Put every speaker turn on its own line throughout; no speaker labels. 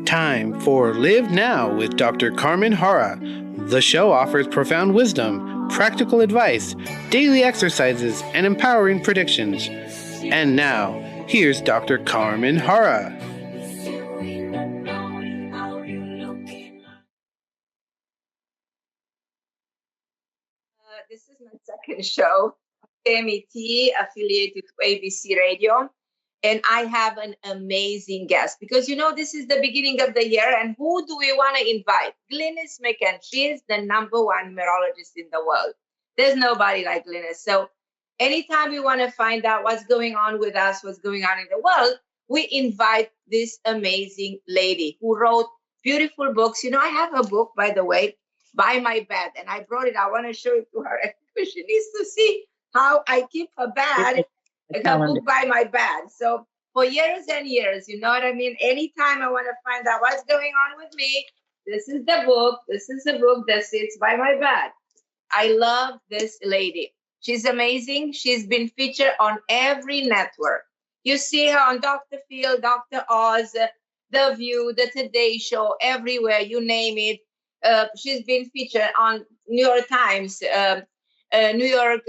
Time for Live Now with Dr. Carmen Harra. The show offers profound wisdom, practical advice, daily exercises, and empowering predictions. And now, here's Dr. Carmen Harra.
This is my second show, KMET, affiliated to ABC Radio. And I have an amazing guest because, this is the beginning of the year. And who do we want to invite? Glynis McCants. She is the #1 numerologist in the world. There's nobody like Glynis. So anytime we want to find out what's going on with us, what's going on in the world, we invite this amazing lady who wrote beautiful books. I have a book, by the way, by my bed. And I brought it. I want to show it to her. She needs to see how I keep her bed. A book by my bed. So for years and years, you know what I mean? Anytime I want to find out what's going on with me, this is the book. This is the book that sits by my bed. I love this lady. She's amazing. She's been featured on every network. You see her on Dr. Phil, Dr. Oz, The View, The Today Show, everywhere, you name it. She's been featured on New York Times, New York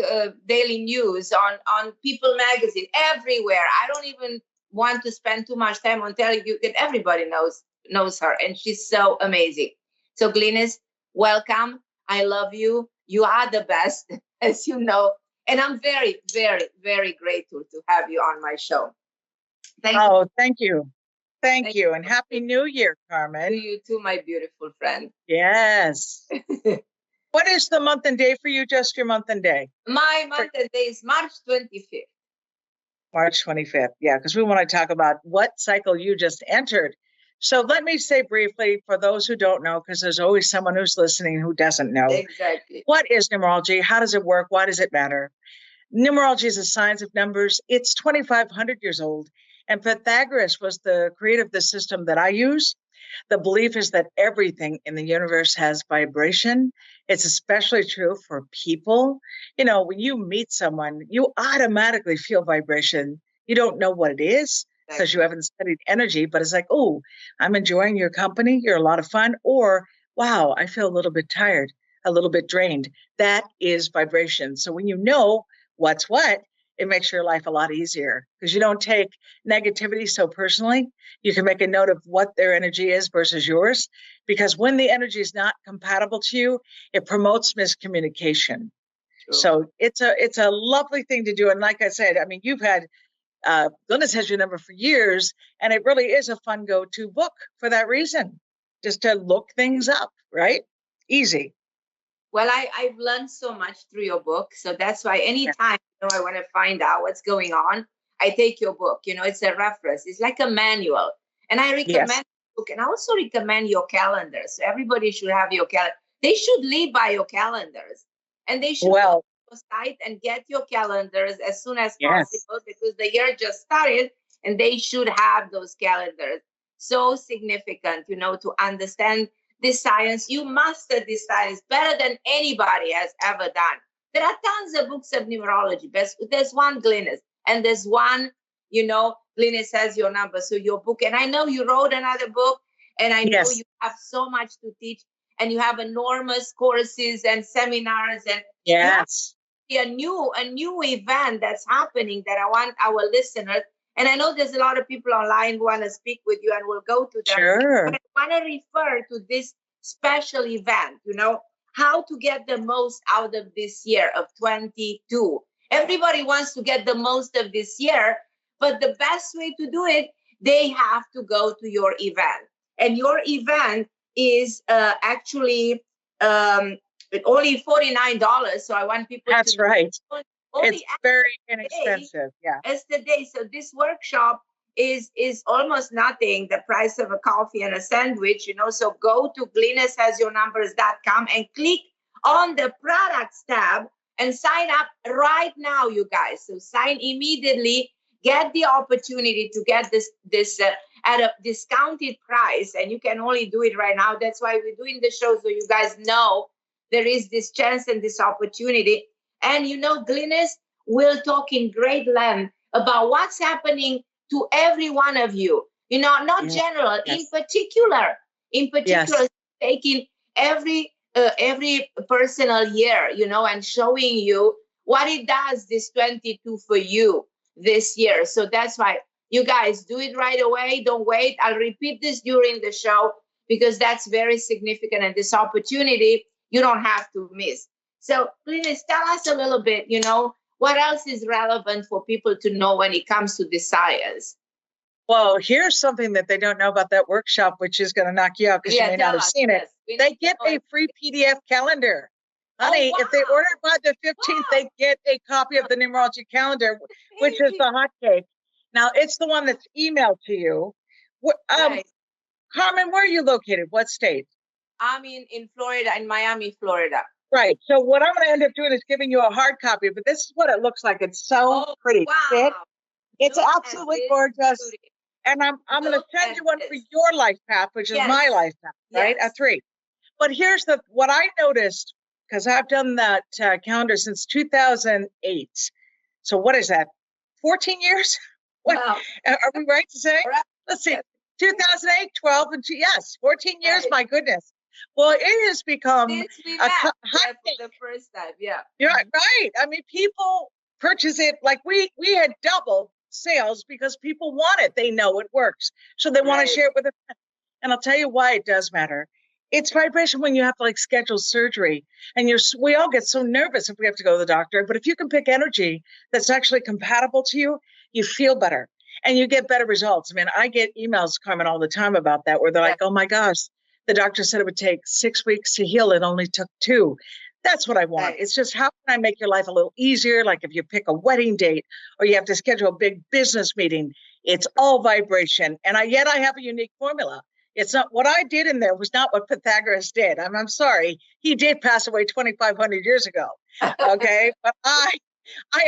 Daily News, on People Magazine, everywhere. I don't even want to spend too much time on telling you that everybody knows her, and she's so amazing. So Glynis, welcome. I love you. You are the best, as you know, and I'm very, very, very grateful to have you on my show.
Thank you. Thank you, and Happy New Year, Carmen.
To you too, my beautiful friend.
Yes. What is the month and day for you? Just your month and day?
My month and day is March 25th.
March 25th. Yeah, because we want to talk about what cycle you just entered. So let me say briefly, for those who don't know, because there's always someone who's listening who doesn't know.
Exactly.
What is numerology? How does it work? Why does it matter? Numerology is a science of numbers. It's 2,500 years old. And Pythagoras was the creator of the system that I use. The belief is that everything in the universe has vibration. It's especially true for people. When you meet someone, you automatically feel vibration. You don't know what it is because you haven't studied energy, but it's like, oh, I'm enjoying your company. You're a lot of fun. Or, wow, I feel a little bit tired, a little bit drained. That is vibration. So when you know what's what, it makes your life a lot easier because you don't take negativity so personally. You can make a note of what their energy is versus yours, because when the energy is not compatible to you, it promotes miscommunication. Sure. So it's a lovely thing to do. And like I said, I mean, you've had Glynis has your number for years, and it really is a fun go-to book for that reason, just to look things up, right? Easy.
Well, I've learned so much through your book. So that's why anytime I want to find out what's going on, I take your book. It's a reference. It's like a manual. And I recommend the book. And I also recommend your calendar. So everybody should have your calendar. They should live by your calendars. And they should go to your site and get your calendars as soon as possible, because the year just started and they should have those calendars. So significant, to understand this science. You master this science better than anybody has ever done. There are tons of books of numerology. There's one Glynis, and there's one, Glynis has your number. So your book, and I know you wrote another book, and I know you have so much to teach, and you have enormous courses and seminars, and a new event that's happening that I want our listeners. And I know there's a lot of people online who want to speak with you, and we'll go to them.
Sure.
But I want to refer to this special event, how to get the most out of this year of 22. Everybody wants to get the most of this year, but the best way to do it, they have to go to your event. And your event is actually only $49. So I want people
That's right. It's very inexpensive.
It's the day. So this workshop is almost nothing, the price of a coffee and a sandwich, So go to glynishasyournumbers.com and click on the products tab and sign up right now, you guys. So sign immediately, get the opportunity to get this at a discounted price. And you can only do it right now. That's why we're doing the show, so you guys know there is this chance and this opportunity. And Glynis will talk in great length about what's happening to every one of you. not
Yes.
general,
Yes.
in particular, taking every personal year, and showing you what it does this 22 for you this year. So that's why you guys do it right away. Don't wait. I'll repeat this during the show because that's very significant, and this opportunity you don't have to miss. So, Glynis, tell us a little bit, what else is relevant for people to know when it comes to desires?
Well, here's something that they don't know about that workshop, which is going to knock you out because you may not have seen it. They get a free PDF calendar. Honey, if they order by the 15th, they get a copy of the numerology calendar, which is the hot cake. Now, it's the one that's emailed to you. Carmen, where are you located? What state?
I'm in Florida, in Miami, Florida.
Right. So what I'm going to end up doing is giving you a hard copy, but this is what it looks like. It's so pretty.
Wow.
It's absolutely gorgeous. And I'm going to send you one for your life path, which is my life path, right? A 3. But here's what I noticed, because I've done that calendar since 2008. So what is that? 14 years?
Wow.
Are we right to say? Let's see. 2008, 12, and 14 years. My goodness. Well, it has become
since we met for the first time. Yeah.
You're right. I mean, people purchase it like we had doubled sales because people want it. They know it works. So they want to share it with a friend. And I'll tell you why it does matter. It's vibration when you have to schedule surgery, and we all get so nervous if we have to go to the doctor. But if you can pick energy that's actually compatible to you, you feel better and you get better results. I mean, I get emails, Carmen, all the time about that, where they're like, oh my gosh, the doctor said it would take 6 weeks to heal. It only took 2. That's what I want. Right. It's just, how can I make your life a little easier? Like if you pick a wedding date or you have to schedule a big business meeting, it's all vibration. And yet I have a unique formula. It's not what I did in there was not what Pythagoras did. I'm sorry. He did pass away 2,500 years ago. Okay. But I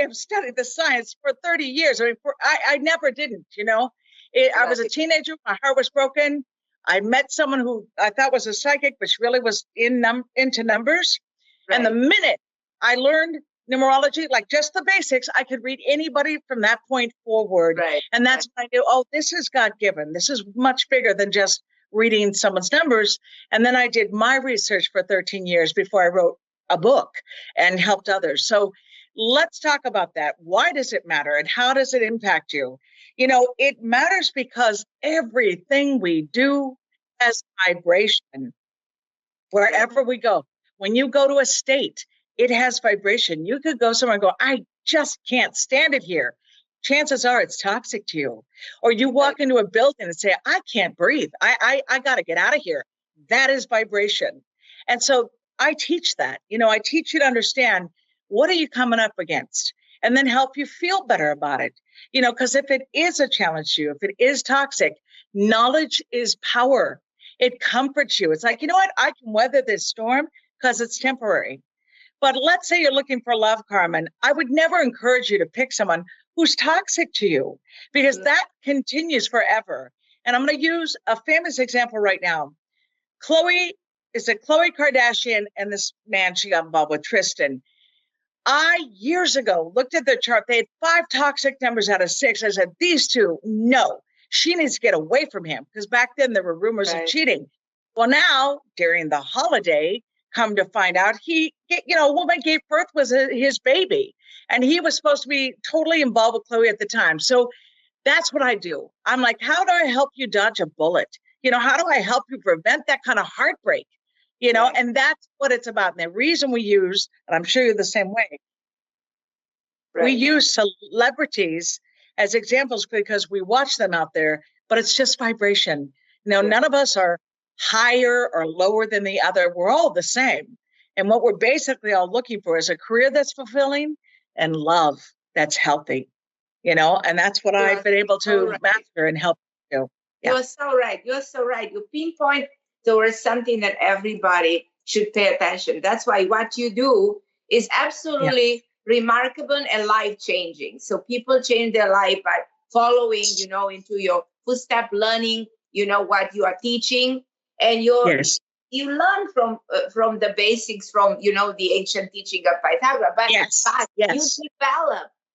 have studied the science for 30 years. I mean, I never didn't, I was a teenager. My heart was broken. I met someone who I thought was a psychic, but she really was into numbers. Right. And the minute I learned numerology, like just the basics, I could read anybody from that point forward. Right. And that's when I knew, this is God-given. This is much bigger than just reading someone's numbers. And then I did my research for 13 years before I wrote a book and helped others. So let's talk about that. Why does it matter? And how does it impact you? It matters because everything we do has vibration wherever we go. When you go to a state, it has vibration. You could go somewhere and go, I just can't stand it here. Chances are it's toxic to you. Or you walk into a building and say, I can't breathe. I got to get out of here. That is vibration. And so I teach that. I teach you to understand, what are you coming up against? And then help you feel better about it. Because if it is a challenge to you, if it is toxic, knowledge is power. It comforts you. It's like, you know what? I can weather this storm because it's temporary. But let's say you're looking for love, Carmen. I would never encourage you to pick someone who's toxic to you, because that continues forever. And I'm going to use a famous example right now. Khloe Kardashian and this man she got involved with, Tristan. I, years ago, looked at their chart. They had 5 toxic numbers out of 6. I said, these two, no, she needs to get away from him, because back then there were rumors of cheating. Well, now, during the holiday, come to find out, a woman gave birth was his baby, and he was supposed to be totally involved with Khloe at the time. So that's what I do. I'm like, how do I help you dodge a bullet? How do I help you prevent that kind of heartbreak? And that's what it's about. And the reason we use, and I'm sure you're the same way, we use celebrities as examples because we watch them out there, but it's just vibration. None of us are higher or lower than the other. We're all the same. And what we're basically all looking for is a career that's fulfilling and love that's healthy, and that's what I've been able to master and help you. Yeah.
You're so right. You pinpoint towards something that everybody should pay attention. That's why what you do is absolutely remarkable and life-changing. So people change their life by following, into your footstep, learning, what you are teaching. And you learn from the basics from, the ancient teaching of Pythagoras. But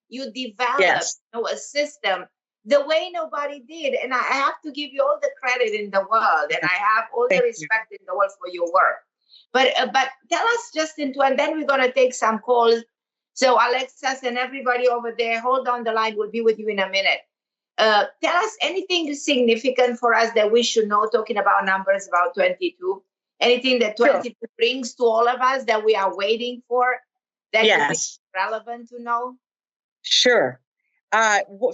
you develop a system the way nobody did. And I have to give you all the credit in the world, and I have all the respect in the world for your work. But tell us just into, and then we're going to take some calls. So Alexis and everybody over there, hold on the line. We'll be with you in a minute. Tell us anything significant for us that we should know, talking about numbers, about 22. Anything that 22 brings to all of us that we are waiting for, that is relevant to know?
Sure.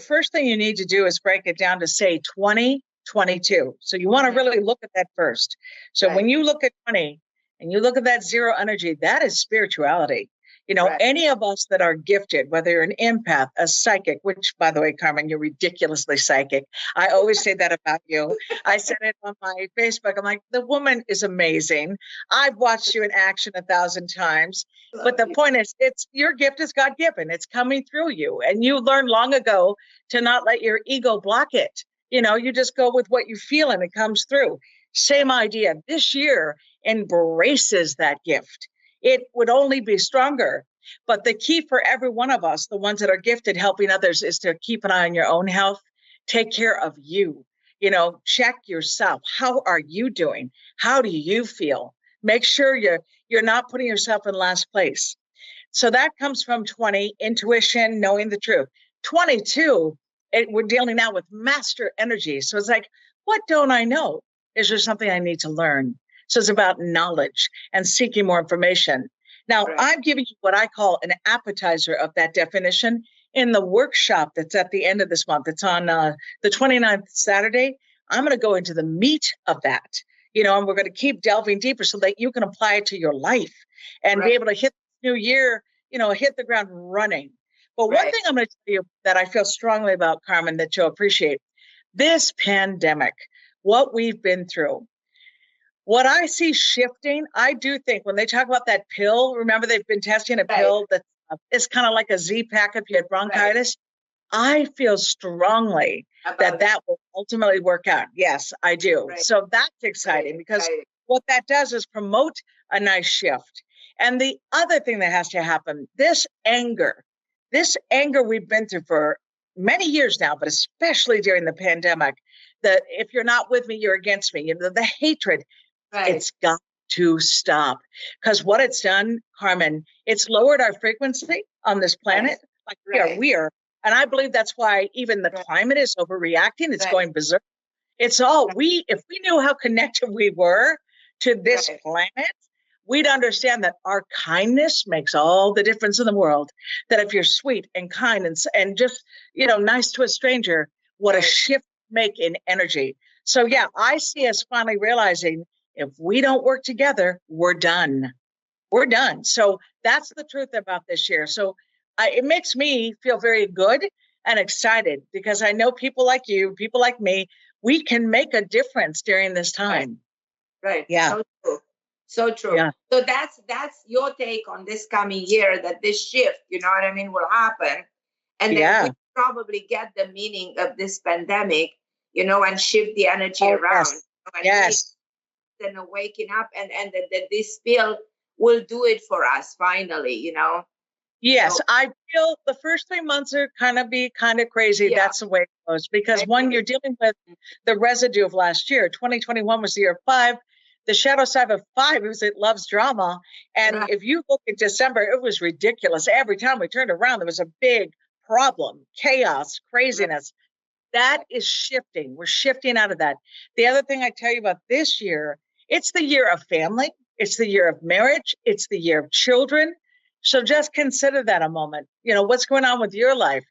First thing you need to do is break it down to say 2022. So you want to really look at that first. So when you look at 20 and you look at that zero energy, that is spirituality. You know, any of us that are gifted, whether you're an empath, a psychic, which, by the way, Carmen, you're ridiculously psychic. I always say that about you. I said it on my Facebook. I'm like, the woman is amazing. I've watched you in action 1,000 times. But the point is, your gift is God-given. It's coming through you. And you learned long ago to not let your ego block it. You know, you just go with what you feel and it comes through. Same idea. This year embraces that gift. It would only be stronger. But the key for every one of us, the ones that are gifted helping others, is to keep an eye on your own health. Take care of you. You know, check yourself. How are you doing? How do you feel? Make sure you're not putting yourself in last place. So that comes from 20, intuition, knowing the truth. 22, we're dealing now with master energy. So it's like, what don't I know? Is there something I need to learn? So it's about knowledge and seeking more information. Now, I'm giving you what I call an appetizer of that definition in the workshop that's at the end of this month. It's on the 29th Saturday. I'm going to go into the meat of that, you know, and we're going to keep delving deeper so that you can apply it to your life and be able to hit the new year, you know, hit the ground running. But one thing I'm going to tell you that I feel strongly about, Carmen, that you'll appreciate, this pandemic, what we've been through. What I see shifting, I do think when they talk about that pill, remember they've been testing a pill that is kind of like a Z-Pack if you had bronchitis. I feel strongly that will ultimately work out. Yes, I do. So that's exciting because what that does is promote a nice shift. And the other thing that has to happen, this anger we've been through for many years now, but especially during the pandemic, that if you're not with me, you're against me. You know, the hatred. It's got to stop, because what it's done, Carmen, it's lowered our frequency on this planet. Like we are. And I believe that's why even the climate is overreacting. It's going berserk. It's all if we knew how connected we were to this planet, we'd understand that our kindness makes all the difference in the world. That if you're sweet and kind and just, you know, nice to a stranger, what a shift make in energy. So yeah, I see us finally realizing if we don't work together, we're done. We're done. So that's the truth about this year. So it makes me feel very good and excited because I know people like you, people like me, we can make a difference during this time.
Right.
Yeah.
So true. So true. Yeah. So that's your take on this coming year, that this shift, you know what I mean, will happen. And then we probably get the meaning of this pandemic, you know, and shift the energy around.
Yes.
And waking up and that this pill will do it for us finally, you know.
Yes, so, I feel the first 3 months are kind of crazy. That's the way it goes, because one, you're dealing with the residue of last year. 2021 was the year of 5. The shadow side of 5 is it loves drama. And if you look at December, it was ridiculous. Every time we turned around, there was a big problem, chaos, craziness. That is shifting. We're shifting out of that. The other thing I tell you about this year, it's the year of family. It's the year of marriage. It's the year of children. So just consider that a moment. You know, what's going on with your life?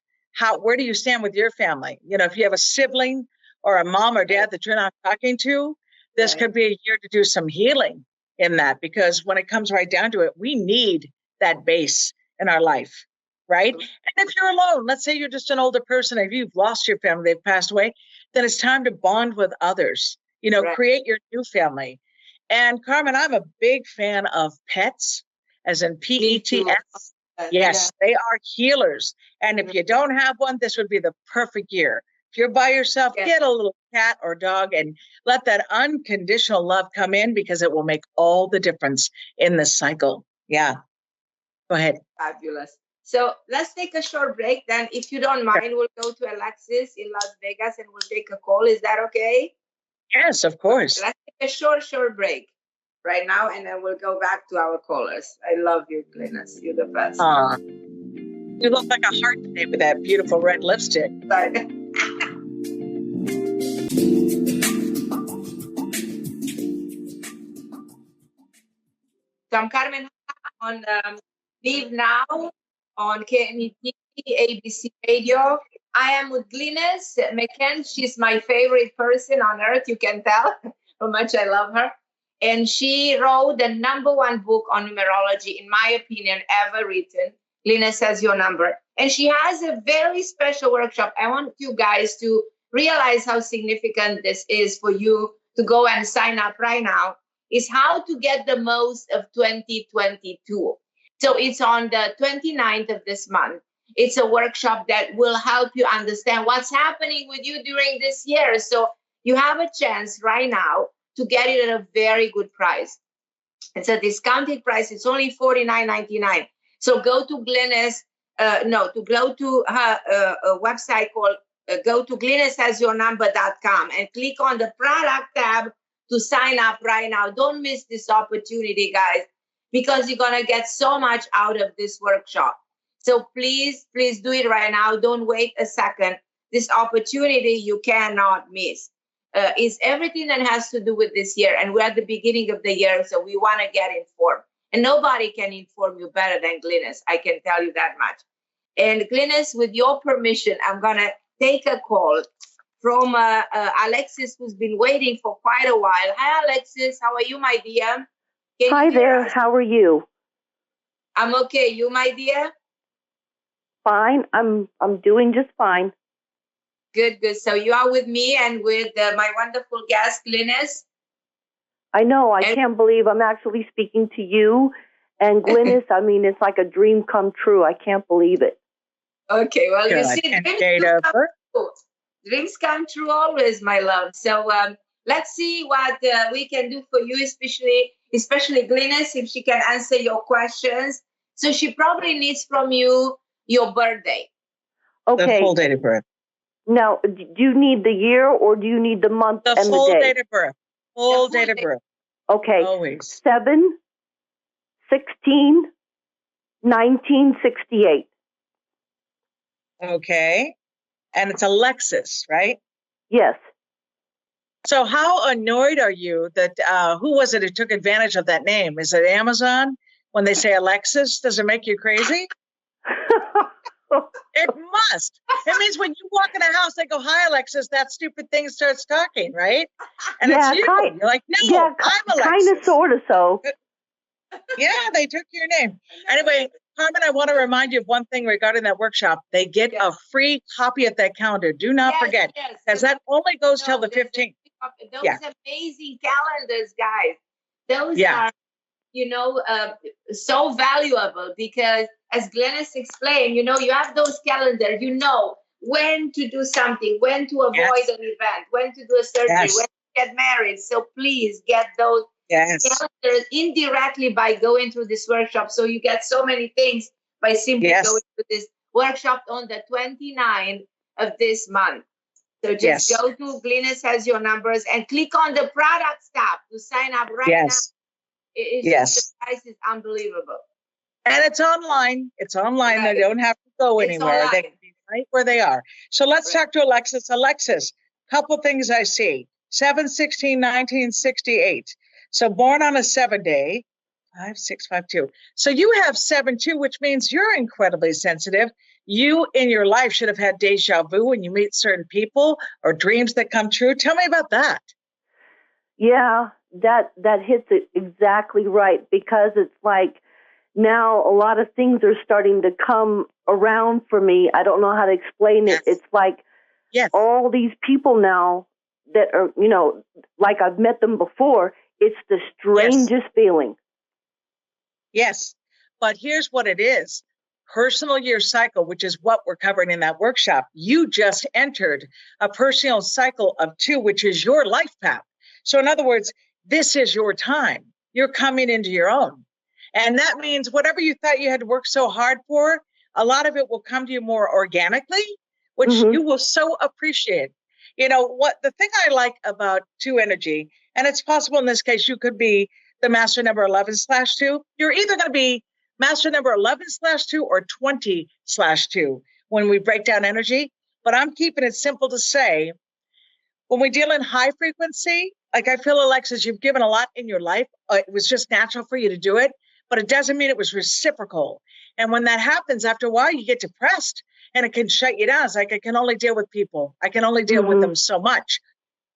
Where do you stand with your family? You know, if you have a sibling or a mom or dad that you're not talking to, this could be a year to do some healing in that, because when it comes right down to it, we need that base in our life. Right. And if you're alone, let's say you're just an older person, if you've lost your family, they've passed away, then it's time to bond with others, you know, create your new family. And Carmen, I'm a big fan of pets, as in PETS. Yes, they are healers. And if you don't have one, this would be the perfect year. If you're by yourself, get a little cat or dog and let that unconditional love come in, because it will make all the difference in this cycle. Yeah. Go ahead.
Fabulous. So let's take a short break. Then, if you don't mind, we'll go to Alexis in Las Vegas and we'll take a call. Is that okay?
Yes, of course.
Let's take a short break right now, and then we'll go back to our callers. I love you, Glynis. You're the best.
You look like a heart today with that beautiful red lipstick.
Sorry. So I'm Carmen on Live Now on KMET, ABC Radio. I am with Glynis McCants. She's my favorite person on earth. You can tell how much I love her. And she wrote the #1 book on numerology, in my opinion, ever written. Glynis Has Your Number. And she has a very special workshop. I want you guys to realize how significant this is for you to go and sign up right now. Is how to get the most of 2022. So it's on the 29th of this month. It's a workshop that will help you understand what's happening with you during this year. So you have a chance right now to get it at a very good price. It's a discounted price. It's only $49.99. So go to Glynis, go to her website called, go to glynishasyournumber.com and click on the product tab to sign up right now. Don't miss this opportunity, guys, because you're going to get so much out of this workshop. So please do it right now. Don't wait a second. This opportunity you cannot miss. Is everything that has to do with this year. And we're at the beginning of the year, so we want to get informed. And nobody can inform you better than Glynis. I can tell you that much. And Glynis, with your permission, I'm going to take a call from Alexis, who's been waiting for quite a while. Hi, Alexis. How are you, my dear?
Hi there. How are you?
I'm okay. You, my dear?
Fine. I'm doing just fine.
Good. So you are with me and with my wonderful guest, Glynis.
I know. I can't believe I'm actually speaking to you and Glynis. I mean, it's like a dream come true. I can't believe it.
Okay. Well,
Good.
you see, dreams come true always, my love. So let's see what we can do for you, especially Glynis, if she can answer your questions. So she probably needs from you your birthday.
Okay.
The full date of birth.
Now, do you need the year or do you need the month and the day?
The full date of birth. Full date of birth.
Okay.
Always.
7/16/1968.
Okay. And it's Alexis, right?
Yes.
So how annoyed are you that, who was it who took advantage of that name? Is it Amazon? When they say Alexis, does it make you crazy? It must. It means when you walk in a house, they go, "Hi, Alexis." That stupid thing starts talking, right? And
yeah,
it's you. You're like, "No,
yeah,
I'm Alexis."
Kind of, sort of, so.
Yeah, they took your name. Anyway, Carmen, I want to remind you of one thing regarding that workshop. They get a free copy of that calendar. Do not forget, because that only goes till the 15th.
Those amazing calendars, guys. Those are, so valuable because, as Glynis explained, you have those calendars. You know when to do something, when to avoid an event, when to do a surgery, when to get married. So please get those calendars indirectly by going through this workshop. So you get so many things by simply going to this workshop on the 29th of this month. So just go to Glynis Has Your Numbers and click on the products tab to sign up right now. It's just, the price is unbelievable.
And it's online. It's online. Right. They don't have to go anywhere. They can be right where they are. So let's talk to Alexis. Alexis, couple things I see. 7/16/1968. So born on a 7 day, 5652. So you have 7-2, which means you're incredibly sensitive. You in your life should have had deja vu when you meet certain people or dreams that come true. Tell me about that.
Yeah, that hits it exactly right, because it's like now a lot of things are starting to come around for me. I don't know how to explain it. It's like all these people now that are, like I've met them before. It's the strangest feeling.
Yes, but here's what it is. Personal year cycle, which is what we're covering in that workshop. You just entered a personal cycle of 2, which is your life path. So in other words, this is your time. You're coming into your own. And that means whatever you thought you had to work so hard for, a lot of it will come to you more organically, which you will so appreciate. You know, what the thing I like about 2 energy, and it's possible in this case, you could be the master number 11/2. You're either going to be master number 11/2 or 20/2 when we break down energy. But I'm keeping it simple to say, when we deal in high frequency, like I feel, Alexis, you've given a lot in your life. It was just natural for you to do it, but it doesn't mean it was reciprocal. And when that happens, after a while, you get depressed and it can shut you down. It's like, I can only deal with people. I can only deal with them so much.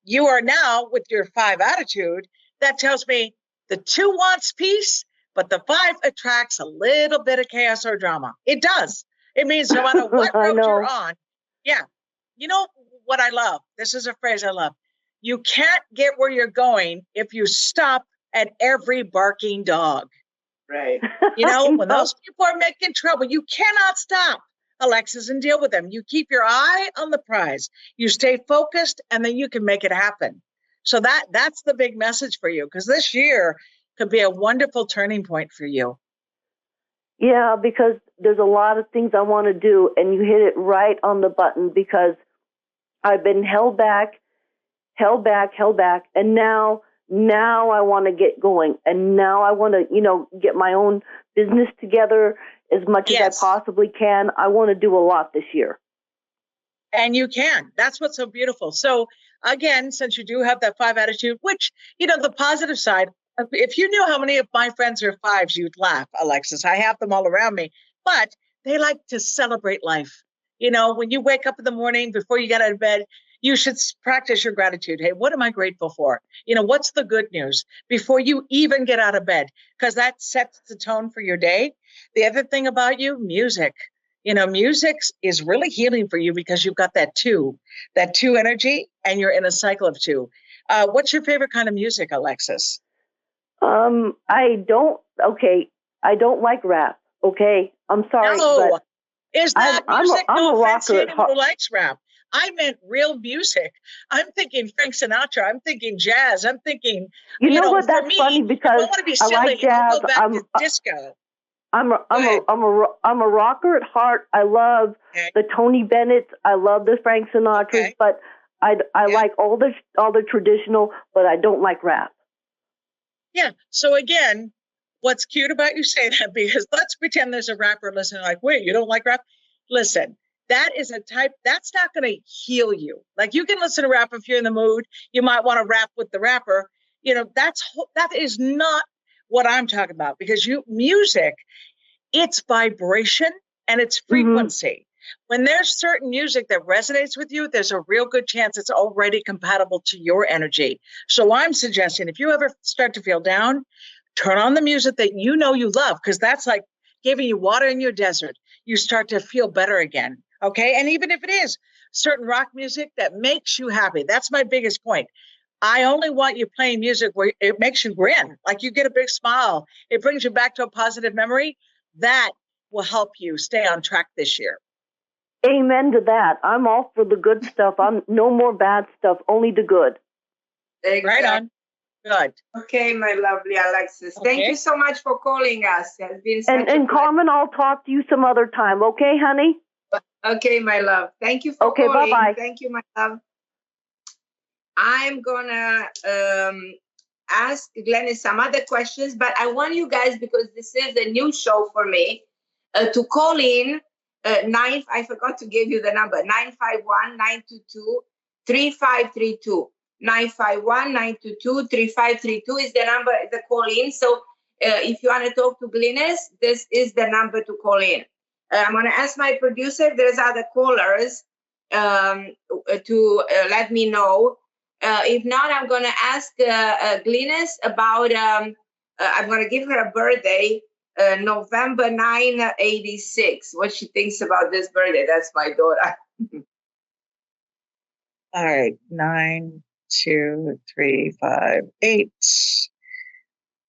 You are now with your 5 attitude. That tells me the 2 wants peace, but the 5 attracts a little bit of chaos or drama. It does. It means no matter what road you're on. Yeah. You know what I love? This is a phrase I love. You can't get where you're going if you stop at every barking dog.
Right.
You know, when those people are making trouble, you cannot stop, Alexis, and deal with them. You keep your eye on the prize. You stay focused, and then you can make it happen. So that's the big message for you, because this year could be a wonderful turning point for you.
Yeah, because there's a lot of things I want to do, and you hit it right on the button, because I've been held back, and now I want to get going, and now I want to, get my own business together as much as I possibly can. I want to do a lot this year.
And you can. That's what's so beautiful. So again, since you do have that 5 attitude, which, the positive side, if you knew how many of my friends are 5s, you'd laugh, Alexis. I have them all around me, but they like to celebrate life. When you wake up in the morning before you get out of bed, you should practice your gratitude. Hey, what am I grateful for? What's the good news before you even get out of bed? Because that sets the tone for your day. The other thing about you, music. Music is really healing for you because you've got that 2 energy, and you're in a cycle of 2. What's your favorite kind of music, Alexis?
I don't like rap. Okay. I'm sorry.
No.
But
is that music?
I'm
no
a
offense to
rocker.
anyone who likes rap. I meant real music. I'm thinking Frank Sinatra. I'm thinking jazz. I'm thinking,
you know what? That's
for me,
funny because
I want to be
I
silly.
like jazz.
I'll go back to disco.
I'm a rocker at heart. I love the Tony Bennett's. I love the Frank Sinatras, but I like all the traditional, but I don't like rap.
Yeah. So again, what's cute about you say that, because let's pretend there's a rapper listening like, wait, you don't like rap? Listen, that is a type, that's not going to heal you. Like, you can listen to rap if you're in the mood. You might want to rap with the rapper. That is not what I'm talking about, because music, it's vibration and it's frequency. When there's certain music that resonates with you, there's a real good chance it's already compatible to your energy. So I'm suggesting, if you ever start to feel down, turn on the music that you love, because that's like giving you water in your desert. You start to feel better again. Okay. And even if it is certain rock music that makes you happy, that's my biggest point. I only want you playing music where it makes you grin, like you get a big smile. It brings you back to a positive memory. That will help you stay on track this year.
Amen to that. I'm all for the good stuff. I'm no more bad stuff, only the good.
Exactly.
Right on. Good.
Okay, my lovely Alexis. Okay. Thank you so much for calling us. It has been such
and Carmen, I'll talk to you some other time. Okay, honey?
Okay, my love. Thank you for calling.
Bye-bye.
Thank you, my love. I'm going to ask Glynis some other questions, but I want you guys, because this is a new show for me, to call in. I forgot to give you the number, 951-922-3532. 951-922-3532 is the number, the call in. So if you want to talk to Glynis, this is the number to call in. I'm going to ask my producer if there's other callers to let me know. If not, I'm going to ask Glynis about, I'm going to give her a birthday, November 9, 86. What she thinks about this birthday. That's my daughter.
All right. 9, 2, 3, 5, 8.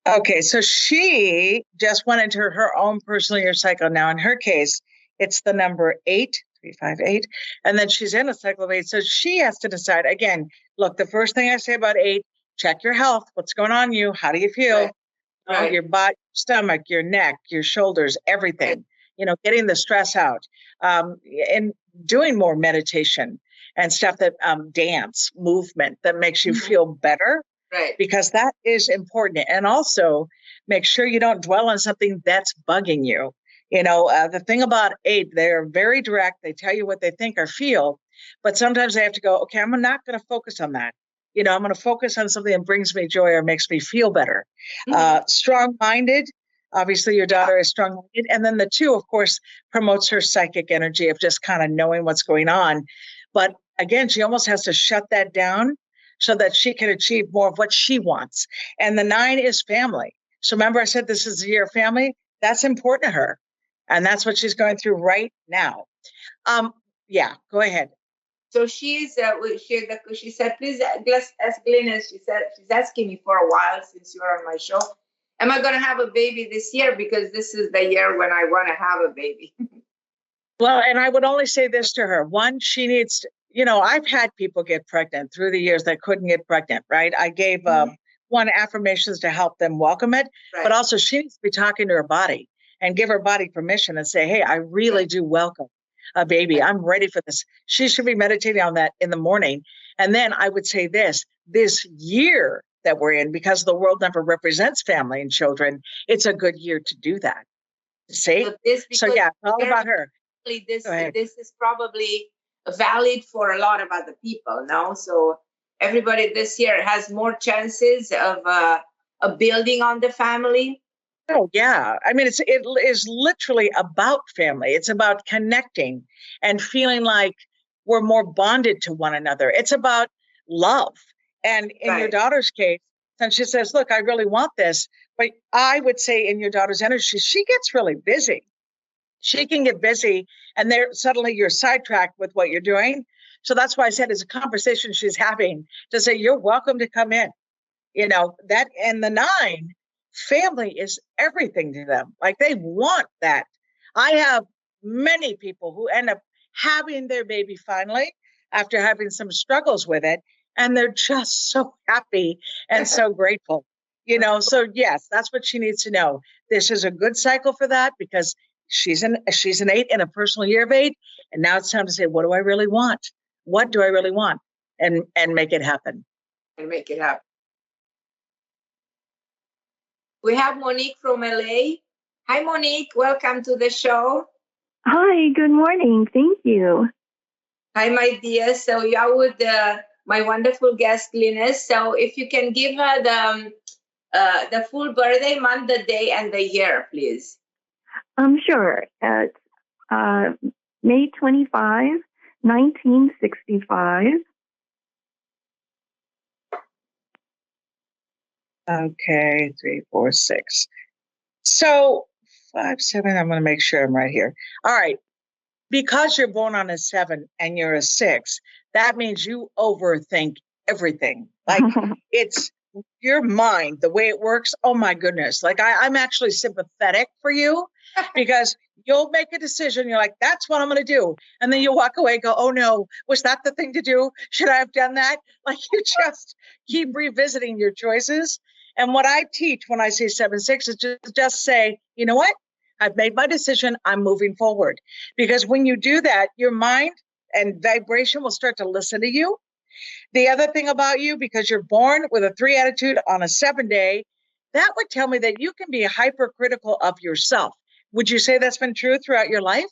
Okay, so she just went into her own personal year cycle. Now, in her case, it's the number 8, and then she's in a cycle of 8. So she has to decide again. Look, the first thing I say about 8: check your health. What's going on you? How do you feel?
Right.
Your butt, stomach, your neck, your shoulders, everything. getting the stress out, and doing more meditation and stuff that dance, movement that makes you feel better.
Right.
Because that is important. And also make sure you don't dwell on something that's bugging you. The thing about 8, they're very direct. They tell you what they think or feel, but sometimes they have to go, okay, I'm not going to focus on that. I'm going to focus on something that brings me joy or makes me feel better. Strong-minded. Obviously, your daughter is strong-minded. And then the 2, of course, promotes her psychic energy of just kind of knowing what's going on. But again, she almost has to shut that down so that she can achieve more of what she wants. And the 9 is family. So remember I said this is the year of family? That's important to her. And that's what she's going through right now. Yeah, go ahead.
So she said, please ask Glynis. She said, she's asking me for a while since you're on my show. Am I going to have a baby this year? Because this is the year when I want to have a baby.
Well, and I would only say this to her. One, she needs to, I've had people get pregnant through the years that couldn't get pregnant, right? I gave one affirmations to help them welcome it, but also she needs to be talking to her body and give her body permission and say, hey, I really do welcome a baby. I'm ready for this. She should be meditating on that in the morning. And then I would say this year that we're in, because the world never represents family and children, it's a good year to do that. See? So yeah, it's all about her.
This is probably valid for a lot of other people now. So everybody this year has more chances of building on the family.
Oh yeah, I mean it is literally about family. It's about connecting and feeling like we're more bonded to one another. It's about love. And in your daughter's case, since she says, "Look, I really want this," but I would say in your daughter's energy, she gets really busy. She can get busy, and there suddenly you're sidetracked with what you're doing. So that's why I said it's a conversation she's having to say, you're welcome to come in. That, and the 9, family is everything to them. Like they want that. I have many people who end up having their baby finally after having some struggles with it, and they're just so happy and so grateful. So yes, that's what she needs to know. This is a good cycle for that, because she's an 8 in a personal year of 8. And now it's time to say, what do I really want? What do I really want? And make it happen.
And make it happen. We have Monique from LA. Hi, Monique. Welcome to the show.
Hi, good morning. Thank you.
Hi, my dear. So you're with my wonderful guest, Glynis. So if you can give her the full birthday, month, the day, and the year, please.
Sure. It's May 25, 1965.
Okay, 3, 4, 6. So 5, 7, I'm going to make sure I'm right here. All right. Because you're born on a 7 and you're a 6, that means you overthink everything. Like it's your mind, the way it works. Oh my goodness. Like I'm actually sympathetic for you, because you'll make a decision. You're like, that's what I'm going to do. And then you'll walk away and go, oh no, was that the thing to do? Should I have done that? Like you just keep revisiting your choices. And what I teach when I say 7-6 is just say, you know what? I've made my decision. I'm moving forward. Because when you do that, your mind and vibration will start to listen to you. The other thing about you, because you're born with a 3 attitude on a 7 day, that would tell me that you can be hypercritical of yourself. Would you say that's been true throughout your life?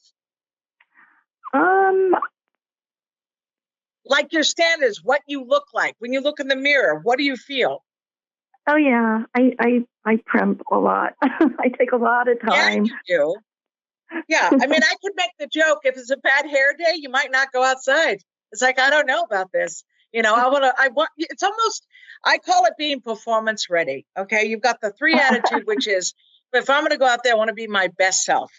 Like your standards, what you look like. When you look in the mirror, what do you feel?
Oh yeah, I primp a lot. I take a lot of time.
Yeah, you do. Yeah, I mean, I could make the joke, if it's a bad hair day, you might not go outside. It's like, I don't know about this. It's almost, I call it being performance ready. Okay. You've got the 3 attitude, which is, if I'm going to go out there, I want to be my best self.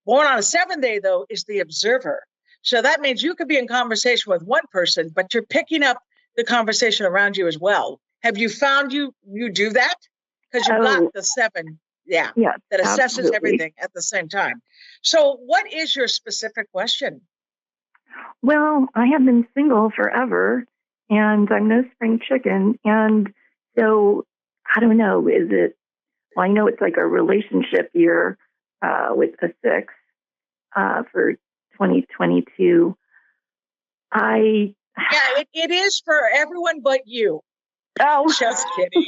Born on a 7 day, though, is the observer. So that means you could be in conversation with one person, but you're picking up the conversation around you as well. Have you found you do that? Because you've got the 7, that assesses
absolutely.
Everything at the same time. So what is your specific question?
Well, I have been single forever, and I'm no spring chicken. And so I don't know, well, I know it's like a relationship year with a 6. for 2022.
Yeah, it is for everyone but you.
Oh,
Just kidding.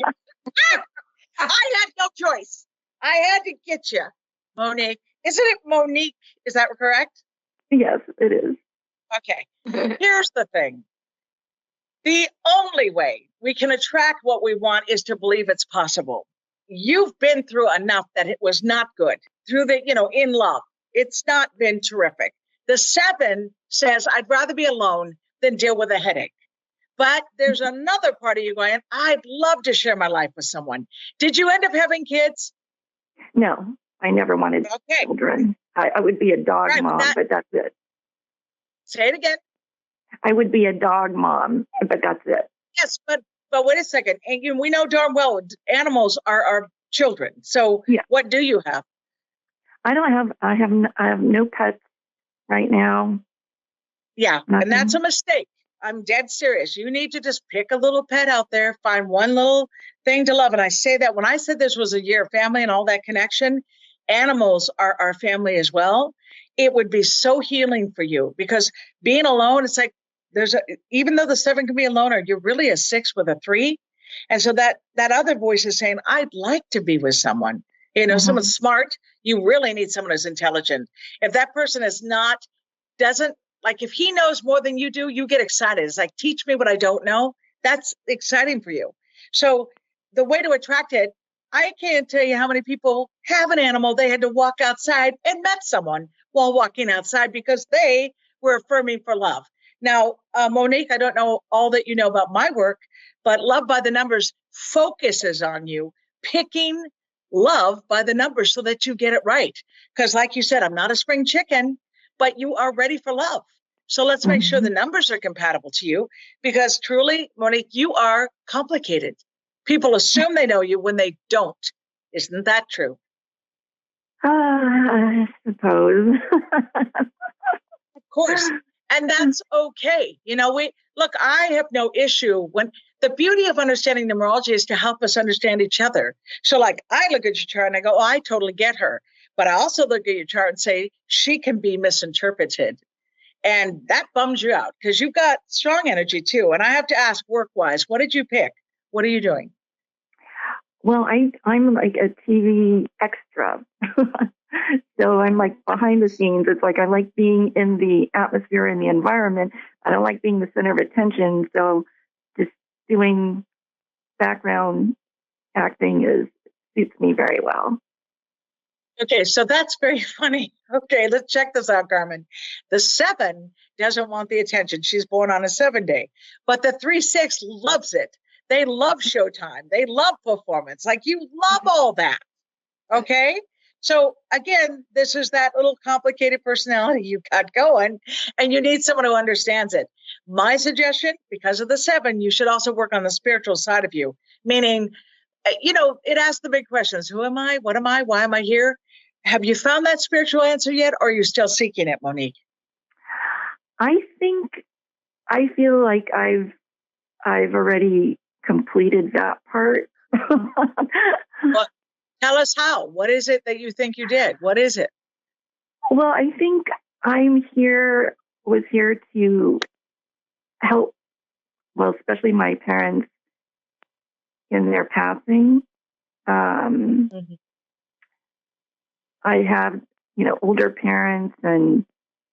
I had no choice. I had to get you, Monique. Isn't it Monique? Is that correct?
yes, it is.
Okay. Here's the thing. The only way we can attract what we want is to believe it's possible. You've been through enough that it was not good. Through the, in love. It's not been terrific. The 7 says, I'd rather be alone than deal with a headache. But there's another part of you going, I'd love to share my life with someone. Did you end up having kids?
No, I never wanted children. I would be a dog mom, but that's it.
Say it again.
I would be a dog mom, but that's it.
Yes, but wait a second. And we know darn well animals are children. So What do you have?
I have no pets right now.
Yeah,
Nothing.
And that's a mistake. I'm dead serious. You need to just pick a little pet out there, find one little thing to love. And I say that when I said this was a year of family and all that connection, animals are our family as well. It would be so healing for you because being alone, it's like even though the 7 can be a loner, you're really a 6 with a 3. And so that other voice is saying, I'd like to be with someone, someone smart. You really need someone who's intelligent. If that person if he knows more than you do, you get excited. It's like, teach me what I don't know. That's exciting for you. So the way to attract it, I can't tell you how many people have an animal. They had to walk outside and met someone while walking outside because they were affirming for love. Now, Monique, I don't know all that you know about my work, but Love by the Numbers focuses on you picking love by the numbers so that you get it right. Because like you said, I'm not a spring chicken, but you are ready for love. So let's make sure the numbers are compatible to you because truly, Monique, you are complicated. People assume they know you when they don't. Isn't that true?
I suppose.
Of course. And that's okay. I have no issue when the beauty of understanding numerology is to help us understand each other. So like I look at your chart and I go, oh, I totally get her. But I also look at your chart and say, she can be misinterpreted. And that bums you out because you've got strong energy too. And I have to ask work-wise, what did you pick? What are you doing?
Well, I'm like a TV extra. So I'm like behind the scenes. It's like I like being in the atmosphere and the environment. I don't like being the center of attention. So just doing background acting suits me very well.
Okay, so that's very funny. Okay, let's check this out, Carmen. The 7 doesn't want the attention. She's born on a 7 day. But the 3-6 loves it. They love showtime. They love performance. Like you love all that. Okay? So again, this is that little complicated personality you've got going, and you need someone who understands it. My suggestion, because of the 7, you should also work on the spiritual side of you, meaning, it asks the big questions. Who am I? What am I? Why am I here? Have you found that spiritual answer yet, or are you still seeking it, Monique?
I feel like I've already completed that part.
Well, tell us how. What is it that you think you did? What is it?
Well, I think was here to help, especially my parents in their passing. I have, older parents and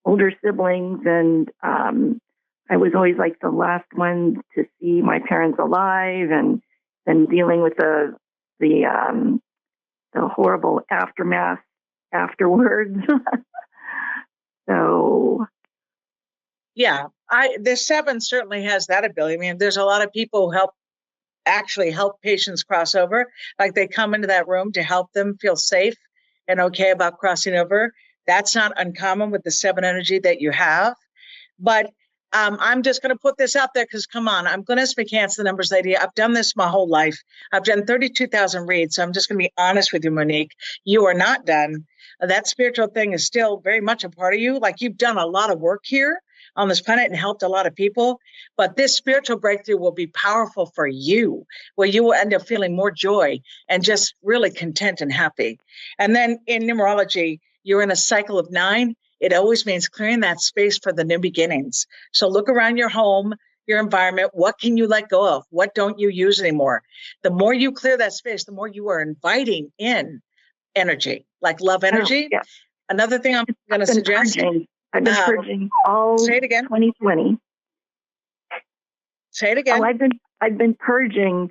older siblings, and I was always like the last one to see my parents alive, and then dealing with the horrible aftermath afterwards. So,
yeah, the 7 certainly has that ability. I mean, there's a lot of people who help patients cross over. Like they come into that room to help them feel safe and okay about crossing over. That's not uncommon with the 7 energy that you have. But I'm just going to put this out there because, come on, I'm Glynis McCants, the numbers lady. I've done this my whole life. I've done 32,000 reads. So I'm just going to be honest with you, Monique. You are not done. That spiritual thing is still very much a part of you. Like you've done a lot of work here on this planet and helped a lot of people. But this spiritual breakthrough will be powerful for you, where you will end up feeling more joy and just really content and happy. And then in numerology, you're in a cycle of 9. it always means clearing that space for the new beginnings. So look around your home, your environment. What can you let go of? What don't you use anymore? The more you clear that space, the more you are inviting in energy, like love energy.
Yeah.
Another thing I'm going to suggest.
I've been purging all
say it again.
2020.
Say it again.
Oh, I've been purging,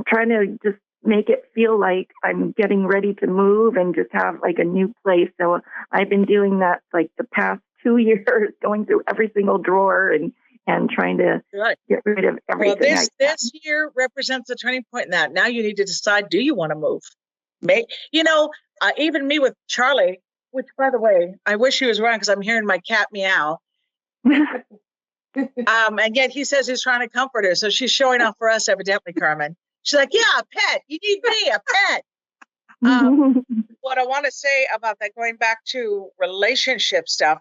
trying to just make it feel like I'm getting ready to move and just have like a new place. So I've been doing that like the past 2 years, going through every single drawer and trying to get rid of everything.
Well, this year represents a turning point in that. Now you need to decide, do you want to move? Even me with Charlie, which, by the way, I wish he was around because I'm hearing my cat meow. And yet he says he's trying to comfort her. So she's showing off for us, evidently, Carmen. She's like, yeah, a pet. You need me, a pet. What I want to say about that, going back to relationship stuff,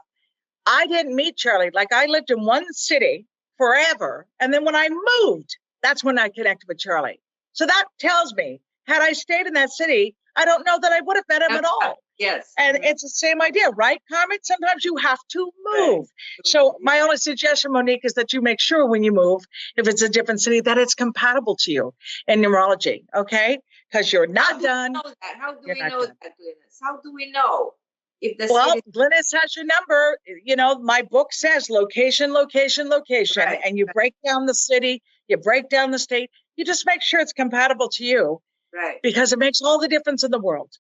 I didn't meet Charlie. Like, I lived in one city forever. And then when I moved, that's when I connected with Charlie. So that tells me, had I stayed in that city, I don't know that I would have met him at all.
Yes.
And it's the same idea, right, Carmen? Sometimes you have to move. Right. So my only suggestion, Monique, is that you make sure when you move, if it's a different city, that it's compatible to you in numerology, okay? Because you're not done.
How do we know that, Glynis? How do we know?
Glynis has your number. My book says location, location, location. Right. And you break down the city, you break down the state. You just make sure it's compatible to you.
Right.
Because it makes all the difference in the world.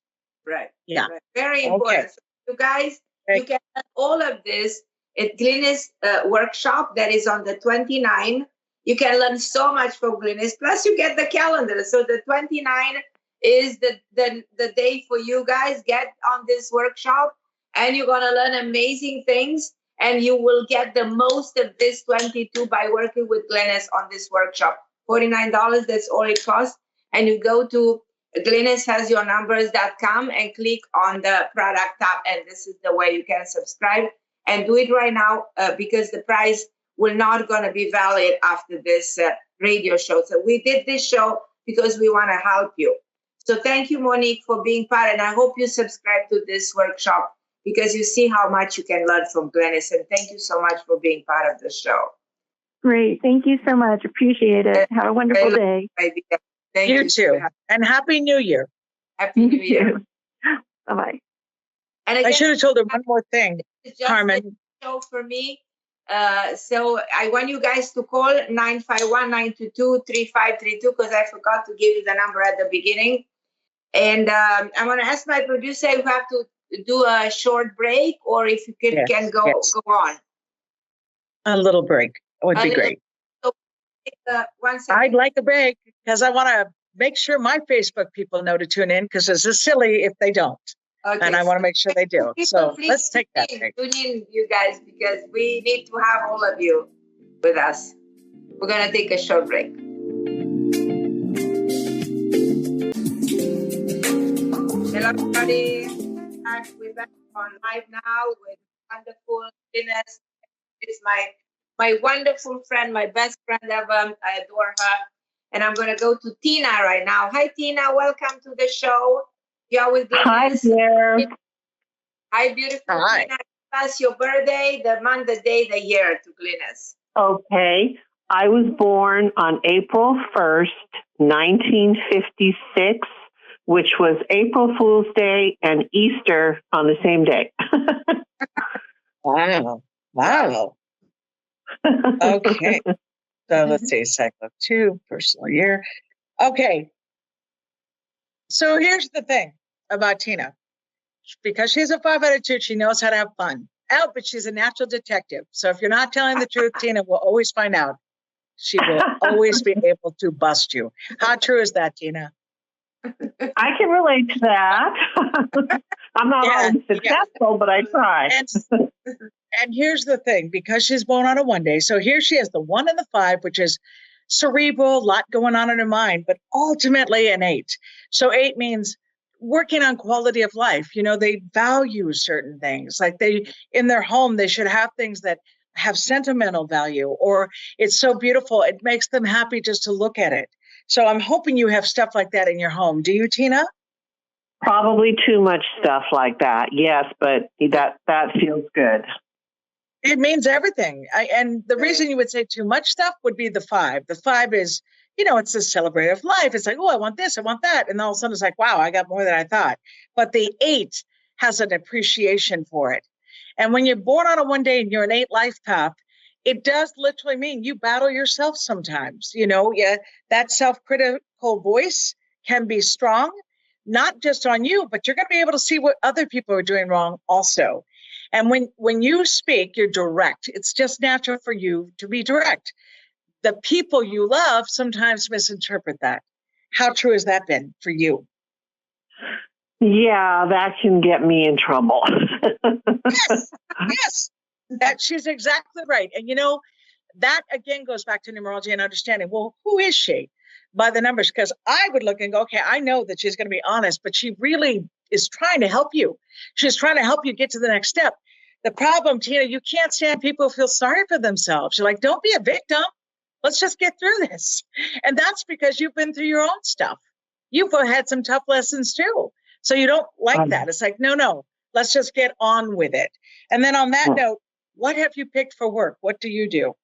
Right.
Yeah.
Right. Very important. Okay. So you guys, you can learn all of this at Glynis workshop that is on the 29. You can learn so much from Glynis. Plus, you get the calendar. So the 29 is the day for you guys. Get on this workshop, and you're gonna learn amazing things. And you will get the most of this 22 by working with Glynis on this workshop. $49. That's all it costs. And you go to GlynisHasYourNumbers.com and click on the product tab, and this is the way you can subscribe, and do it right now because the price will not going to be valid after this radio show. So we did this show because we want to help you. So thank you, Monique, for being part, and I hope you subscribe to this workshop because you see how much you can learn from Glynis, and thank you so much for being part of the show.
Great. Thank you so much. Appreciate it. Have a wonderful day.
Thank you too. And Happy New Year.
Happy New Year.
Bye-bye.
And again,
I should have told her one more thing, Carmen.
Show for me. So I want you guys to call 951-922-3532 because I forgot to give you the number at the beginning. And I'm going to ask my producer if you have to do a short break or if you can go on.
A little break would be great. I'd like a break because I want to make sure my Facebook people know to tune in because it's just silly if they don't. Okay, and I want to make sure they do. So let's take that break.
Tune in, you guys, because we need to have all of you with us. We're going to take a short break. Hello, everybody. We're back on live now with wonderful Glynis. It's my wonderful friend, my best friend ever. I adore her. And I'm going to go to Tina right now. Hi, Tina. Welcome to the show. You're with Glynis.
Hi there.
Hi, beautiful
Hi.
Tina. Pass your birthday, the month, the day, the year to Glynis.
Okay. I was born on April 1st, 1956, which was April Fool's Day and Easter on the same day.
Wow. Okay. So let's see, cycle 2, personal year. Okay. So here's the thing about Tina. Because she's a 5 attitude, she knows how to have fun. But she's a natural detective. So if you're not telling the truth, Tina will always find out. She will always be able to bust you. How true is that, Tina?
I can relate to that. I'm not always successful, but I try.
And here's the thing, because she's born on a 1 day, so here she has the 1 and the 5, which is cerebral, a lot going on in her mind, but ultimately an 8. So 8 means working on quality of life. You know, they value certain things. Like in their home, they should have things that have sentimental value, or it's so beautiful, it makes them happy just to look at it. So I'm hoping you have stuff like that in your home. Do you, Tina?
Probably too much stuff like that. Yes, but that feels good.
It means everything. And the reason you would say too much stuff would be the 5. The 5 is, it's the celebrative life. It's like, oh, I want this, I want that. And all of a sudden it's like, wow, I got more than I thought. But the 8 has an appreciation for it. And when you're born on a 1 day and you're an 8 life path, it does literally mean you battle yourself sometimes. That self-critical voice can be strong, not just on you, but you're going to be able to see what other people are doing wrong also. And when you speak, you're direct. It's just natural for you to be direct. The people you love sometimes misinterpret that. How true has that been for you?
Yeah, that can get me in trouble.
Yes, that she's exactly right. And that again goes back to numerology and understanding. Well, who is she? By the numbers, because I would look and go, okay, I know that she's going to be honest, but she really is trying to help you. She's trying to help you get to the next step. The problem, Tina, you can't stand people who feel sorry for themselves. You're like, don't be a victim. Let's just get through this. And that's because you've been through your own stuff. You've had some tough lessons too. So you don't like that. It's like, no, let's just get on with it. And then on that note, what have you picked for work? What do you do?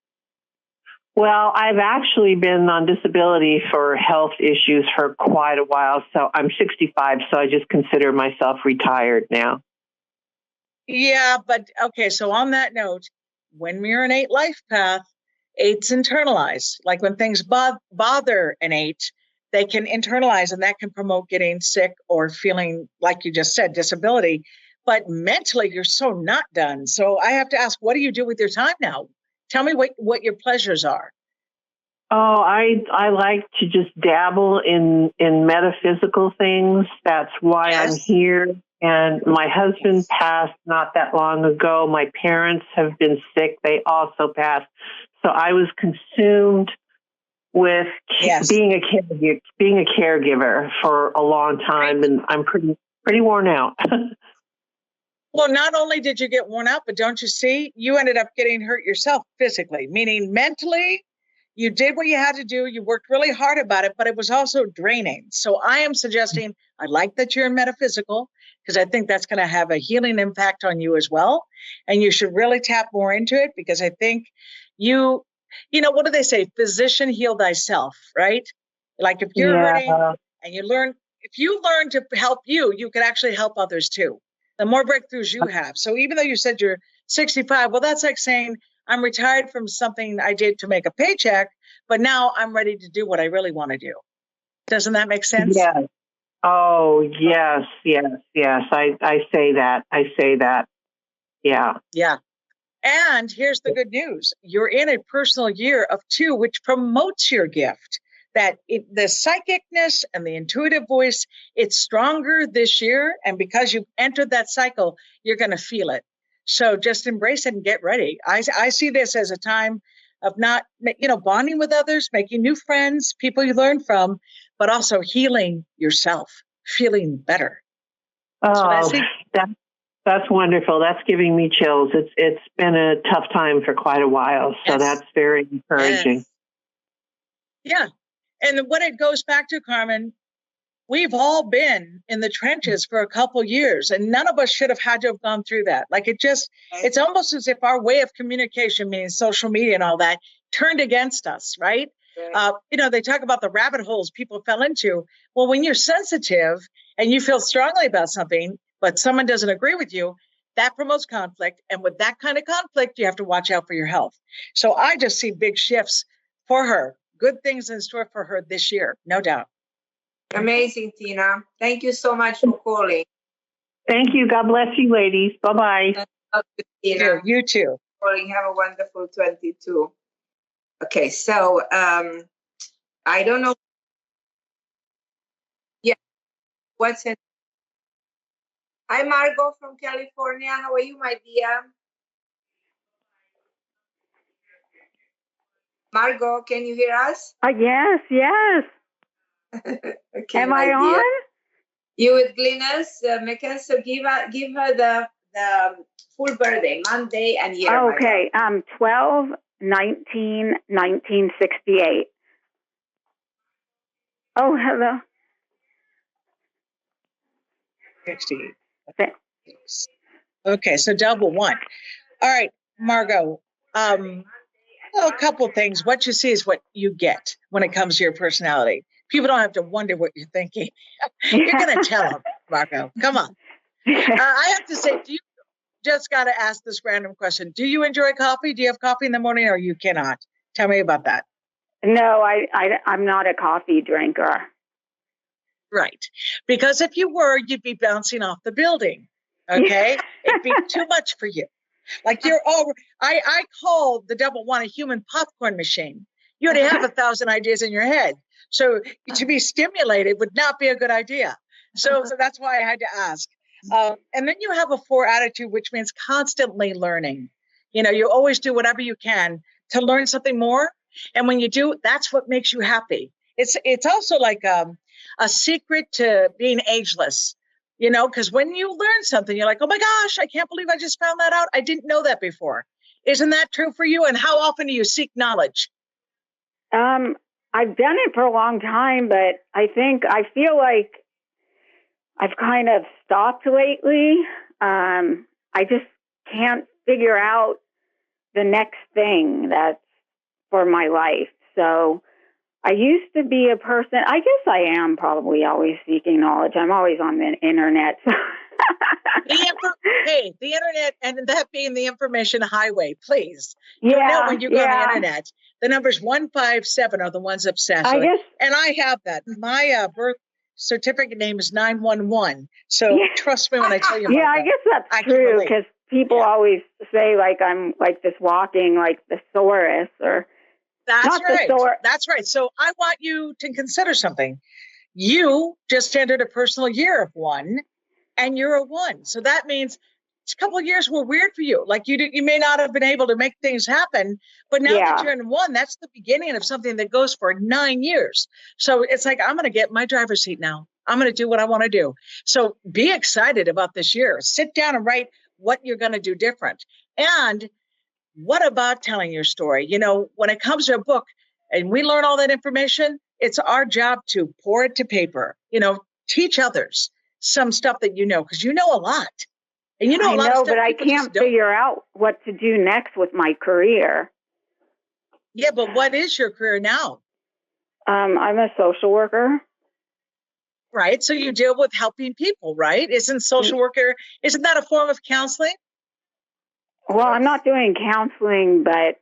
Well, I've actually been on disability for health issues for quite a while. So I'm 65, so I just consider myself retired now.
Yeah, but okay. So on that note, when we're an 8 life path, 8s internalize. Like when things bother an 8, they can internalize, and that can promote getting sick or feeling, like you just said, disability. But mentally, you're so not done. So I have to ask, what do you do with your time now? Tell me what your pleasures are.
Oh, I like to just dabble in metaphysical things. That's why I'm here. And my husband passed not that long ago. My parents have been sick. They also passed. So I was consumed with being a caregiver for a long time, and I'm pretty worn out.
Well, not only did you get worn out, but don't you see, you ended up getting hurt yourself physically, meaning mentally, you did what you had to do. You worked really hard about it, but it was also draining. So I am suggesting, I like that you're in metaphysical, because I think that's going to have a healing impact on you as well. And you should really tap more into it, because I think what do they say? Physician, heal thyself, right? Like if you're hurting and if you learn to help you can actually help others too. The more breakthroughs you have. So even though you said you're 65, well, that's like saying I'm retired from something I did to make a paycheck, but now I'm ready to do what I really want to do. Doesn't that make sense?
Yes. Oh, yes. I say that. Yeah.
Yeah. And here's the good news. You're in a personal year of 2, which promotes your gift. The psychicness and the intuitive voice, it's stronger this year. And because you've entered that cycle, you're going to feel it. So just embrace it and get ready. I see this as a time of not, bonding with others, making new friends, people you learn from, but also healing yourself, feeling better.
Oh, that's wonderful. That's giving me chills. It's been a tough time for quite a while. So that's very encouraging.
Yeah. And what it goes back to, Carmen, we've all been in the trenches for a couple years, and none of us should have had to have gone through that. Like it's almost as if our way of communication, meaning social media and all that, turned against us, right? They talk about the rabbit holes people fell into. Well, when you're sensitive and you feel strongly about something, but someone doesn't agree with you, that promotes conflict. And with that kind of conflict, you have to watch out for your health. So I just see big shifts for her. Good things in store for her this year, no doubt.
Amazing, Tina. Thank you so much for calling.
Thank you. God bless you, ladies. Bye-bye.
Tina.
You too.
Calling. Have a wonderful 22. Okay, so I don't know. Yeah, what's it? Hi, Margot from California. How are you, my dear? Margot, can you hear us?
Yes.
Okay,
Am I on?
You with Glynis McCants, so give her the full birthday, month, and year.
Okay, 12/19/1968. Oh, hello.
60. Okay, so double one. All right, Margot. Well, a couple things. What you see is what you get when it comes to your personality. People don't have to wonder what you're thinking. You're going to tell them, Margot. Come on. I have to say, just got to ask this random question. Do you enjoy coffee? Do you have coffee in the morning or you cannot? Tell me about that.
No, I'm not a coffee drinker.
Right. Because if you were, you'd be bouncing off the building. Okay. It'd be too much for you. Like I call the double one a human popcorn machine. You already have 1,000 ideas in your head. So to be stimulated would not be a good idea. So that's why I had to ask. And then you have a 4 attitude, which means constantly learning. You always do whatever you can to learn something more. And when you do, that's what makes you happy. It's also like a secret to being ageless. Because when you learn something, you're like, oh my gosh, I can't believe I just found that out. I didn't know that before. Isn't that true for you? And how often do you seek knowledge?
I've done it for a long time, but I feel like I've kind of stopped lately. I just can't figure out the next thing that's for my life. So I used to be a person, I guess I am probably always seeking knowledge. I'm always on the internet.
The internet, and that being the information highway, please.
Yeah,
when you go on the internet, the numbers 157 are the ones obsessed.
I guess,
and I have that. My birth certificate name is 911. So trust me when I tell you about
I guess that's true, because people always say like I'm like this walking like thesaurus or
That's right. So I want you to consider something. You just entered a personal year of 1, and you're a 1. So that means a couple of years were weird for you. Like you may not have been able to make things happen, but now that you're in 1, that's the beginning of something that goes for 9 years. So it's like, I'm going to get my driver's seat now. I'm going to do what I want to do. So be excited about this year. Sit down and write what you're going to do different. And what about telling your story? When it comes to a book and we learn all that information, it's our job to pour it to paper, teach others some stuff that because you know a lot. And a lot of stuff,
but I can't figure out what to do next with my career.
Yeah, but what is your career now?
I'm a social worker.
Right. So you deal with helping people, right? Isn't that a form of counseling?
Well, I'm not doing counseling, but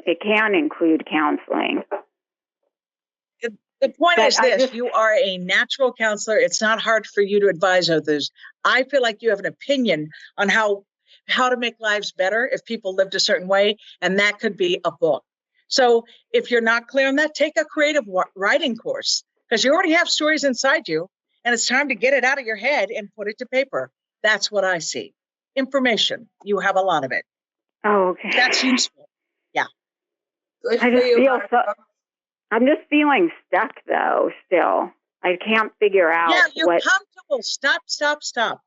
it can include counseling.
The point is this, you are a natural counselor. It's not hard for you to advise others. I feel like you have an opinion on how to make lives better if people lived a certain way, and that could be a book. So if you're not clear on that, take a creative writing course, because you already have stories inside you, and it's time to get it out of your head and put it to paper. That's what I see. Information. You have a lot of it.
Oh, okay.
That's useful. Yeah.
I'm just feeling stuck, though, still. I can't figure out.
Yeah, you're comfortable. Stop.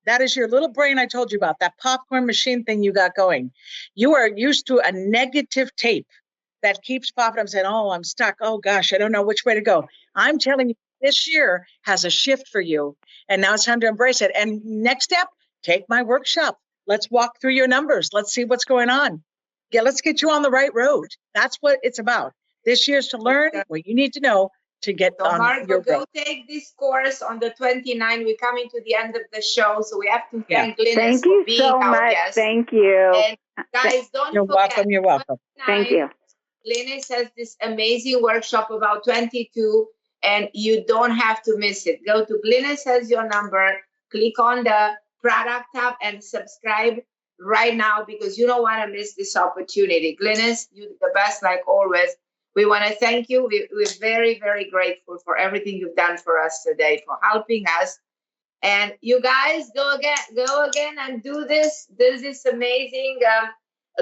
That is your little brain I told you about, that popcorn machine thing you got going. You are used to a negative tape that keeps popping up saying, oh, I'm stuck. Oh, gosh, I don't know which way to go. I'm telling you, this year has a shift for you, and now it's time to embrace it. And next step, take my workshop. Let's walk through your numbers. Let's see what's going on. Let's get you on the right road. That's what it's about. This year's to learn what you need to know to get on your road.
Go take this course on the 29th. We're coming to the end of the show, so we have to thank Glynis for being our guest.
Thank you.
And guys,
You're welcome. You're welcome.
Thank you.
Glynis has this amazing workshop about 22, and you don't have to miss it. Go to Glynis has your number, click on the product tab and subscribe right now, because you don't want to miss this opportunity. Glynis, you're the best like always. We want to thank you. We're very, very grateful for everything you've done for us today, for helping us. And you guys go again and do this. This is amazing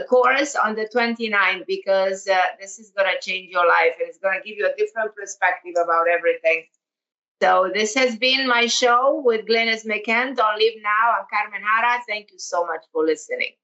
course on the 29th, because this is going to change your life, and it's going to give you a different perspective about everything. So this has been my show with Glynis McCants. Don't Leave Now. I'm Carmen Harra. Thank you so much for listening.